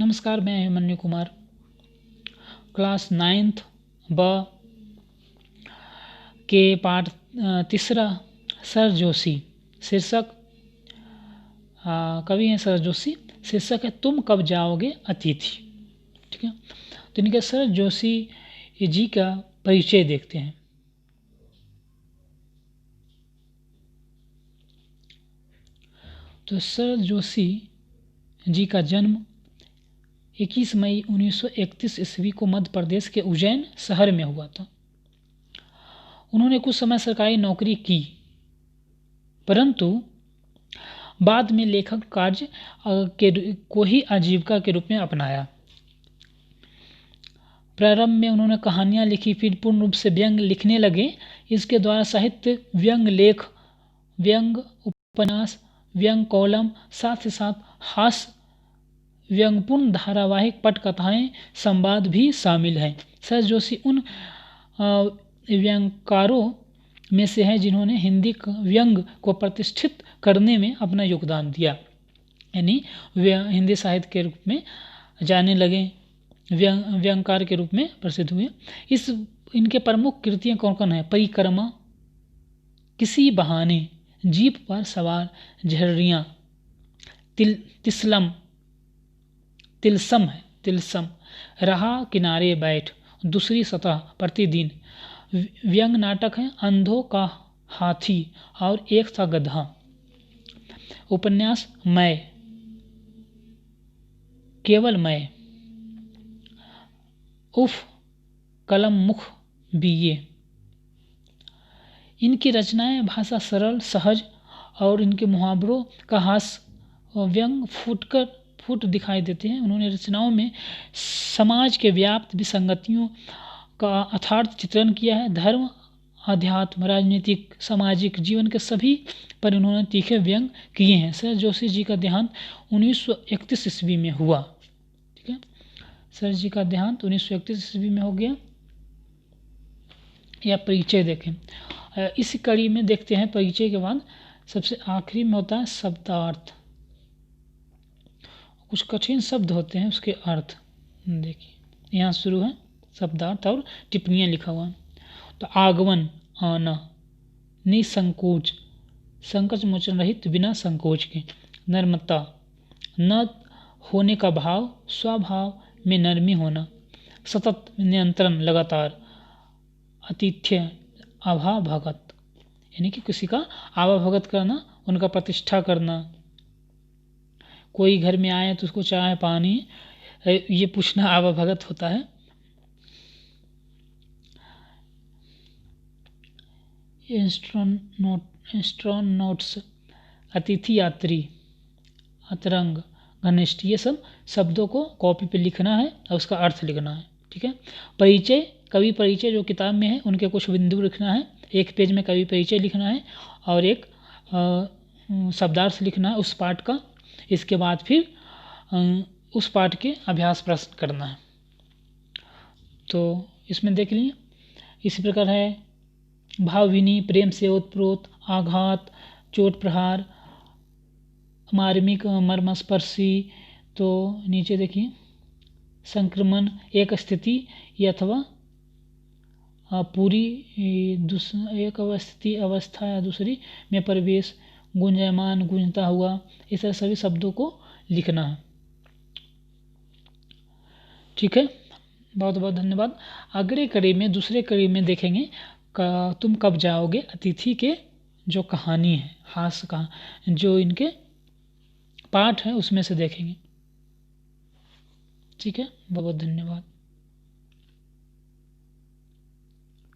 नमस्कार, मैं Abhimanyu Kumar, class 9th ब के पाठ तीसरा, सर जोशी। शीर्षक कवि हैं सर जोशी। शीर्षक है तुम कब जाओगे अतिथि। ठीक है, तो इनके सर जोशी जी का परिचय देखते हैं। तो सर जोशी जी का जन्म 21 मई 1931 ईस्वी को मध्य प्रदेश के उज्जैन शहर में हुआ था। उन्होंने कुछ समय सरकारी नौकरी की, परंतु बाद में लेखक कार्य को ही आजीविका के रूप में अपनाया। प्रारंभ में उन्होंने कहानियाँ लिखी, फिर पूर्ण रूप से व्यंग लिखने लगे। इसके द्वारा साहित्य, व्यंग लेख, व्यंग उपन्यास, व्यंग कॉलम, साथ ही साथ हास्य, व्यंगपूर्ण धारावाहिक, पटकथाएं, संवाद भी शामिल हैं। सर जोशी उन व्यंगकारों में से हैं जिन्होंने हिंदी व्यंग को प्रतिष्ठित करने में अपना योगदान दिया, यानी हिंदी साहित्य के रूप में जाने लगे, व्यंगकार के रूप में प्रसिद्ध हुए। इनके प्रमुख कृतियाँ कौन कौन है? परिक्रमा, किसी बहाने, जीप पर सवार, झर्रियाँ, तिलसम, रहा किनारे बैठ, दूसरी सतह, प्रतिदिन। व्यंग नाटक है अंधों का हाथी और एक था गधा। उपन्यास मैं, केवल मैं, उफ, कलम मुख बीए। इनकी रचनाएं भाषा सरल, सहज और इनके मुहावरों का हास्य व्यंग फूट दिखाई देते हैं। उन्होंने रचनाओं में समाज के व्याप्त विसंगतियों का अथार्थ चित्रण किया है। धर्म, अध्यात्म, राजनीतिक, सामाजिक जीवन के सभी पर उन्होंने तीखे व्यंग किए हैं। सर जोशी जी का देहांत 1931 ईस्वी में हुआ। ठीक है, सर जी का देहांत 1931 ईस्वी में हो गया। या परिचय देखें, इस कड़ी में देखते हैं परिचय के बाद सबसे आखिरी में होता है शब्दार्थ। कुछ कठिन शब्द होते हैं, उसके अर्थ देखिए। यहाँ शुरू है शब्दार्थ और टिप्पणियाँ लिखा हुआ है। तो आगमन, आना, निसंकोच, संकोच मोचन रहित, बिना संकोच के। नर्मता, न होने का भाव, स्वभाव में नरमी होना। सतत, नियंत्रण, लगातार। आतिथ्य, आभाभगत, यानी कि किसी का आभाभगत करना, उनका प्रतिष्ठा करना। कोई घर में आए तो उसको चाय पानी ये पूछना आभाभगत होता है। एस्ट्रोनॉट्स, अतिथि यात्री, अतरंग, घनिष्ठ, ये सब शब्दों को कॉपी पे लिखना है और उसका अर्थ लिखना है। ठीक है, परिचय, कवि परिचय जो किताब में है उनके कुछ बिंदु लिखना है। एक पेज में कवि परिचय लिखना है और एक शब्दार्थ लिखना है उस पाठ का। इसके बाद फिर उस पाठ के अभ्यास प्रश्न करना है। तो इसमें देख लीजिए, इसी प्रकार है भावभीनी, प्रेम से ओतप्रोत, आघात, चोट प्रहार, मार्मिक, मर्मस्पर्शी। तो नीचे देखिए, संक्रमण, एक स्थिति अथवा पूरी एक अवस्था या दूसरी में प्रवेश, गुंजायमान, गूंजता हुआ, इस तरह सभी शब्दों को लिखना है। ठीक है, बहुत बहुत धन्यवाद। अगले कड़ी में, दूसरे कड़ी में देखेंगे तुम कब जाओगे अतिथि के जो कहानी है, हास्य का जो इनके पाठ है उसमें से देखेंगे। ठीक है, बहुत बहुत धन्यवाद।